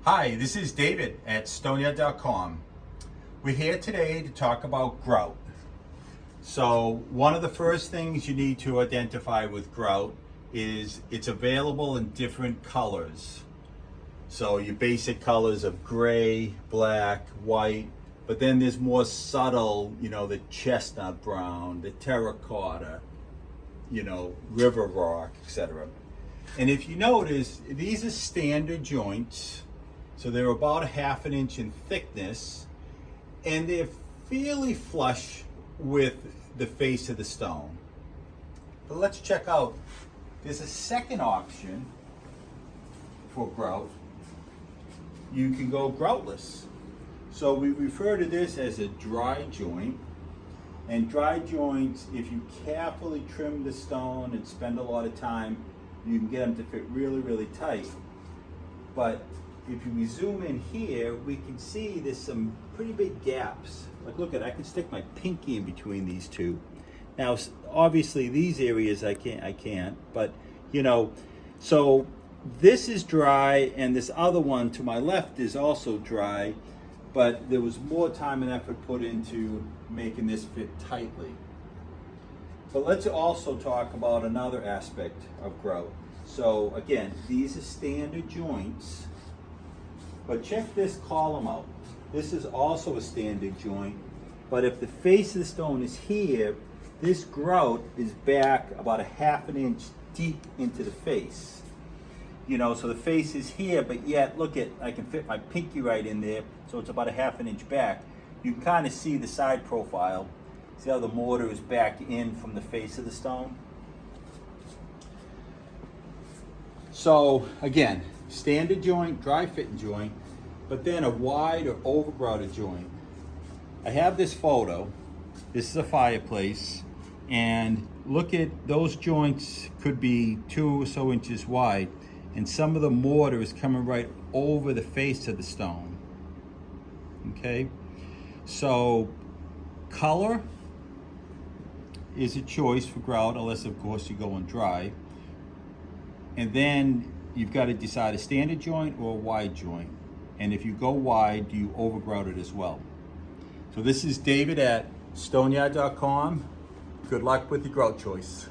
Hi, this is David at Stoneyard.com. We're here today to talk about grout. So one of the first things you need to identify with grout is it's available in different colors. So your basic colors of gray, black, white, but then there's more subtle, the chestnut brown, the terracotta, river rock, etc. And if you notice, these are standard joints. So they're about 1/2 inch in thickness, and they're fairly flush with the face of the stone. But let's check out, there's a second option for grout. You can go groutless. So we refer to this as a dry joint. And dry joints, if you carefully trim the stone and spend a lot of time, you can get them to fit really, really tight. But if we zoom in here, we can see there's some pretty big gaps. Like, look at, I can stick my pinky in between these two. Now, obviously these areas I can't, but so this is dry, and this other one to my left is also dry, but there was more time and effort put into making this fit tightly. But let's also talk about another aspect of grout. So again, these are standard joints. But check this column out. This is also a standard joint, but if the face of the stone is here, this grout is back about 1/2 inch deep into the face. So the face is here, but yet look at, I can fit my pinky right in there, so it's about 1/2 inch back. You can kind of see the side profile. See how the mortar is back in from the face of the stone? So again, standard joint, dry fitting joint, but then a wide or overgrouted joint. I have this photo. This is a fireplace, and look at those joints, could be 2 or so inches wide, and some of the mortar is coming right over the face of the stone. Okay, so color is a choice for grout, unless of course you're going dry. And then you've got to decide a standard joint or a wide joint. And if you go wide, you overgrout it as well. So this is David at Stoneyard.com. Good luck with your grout choice.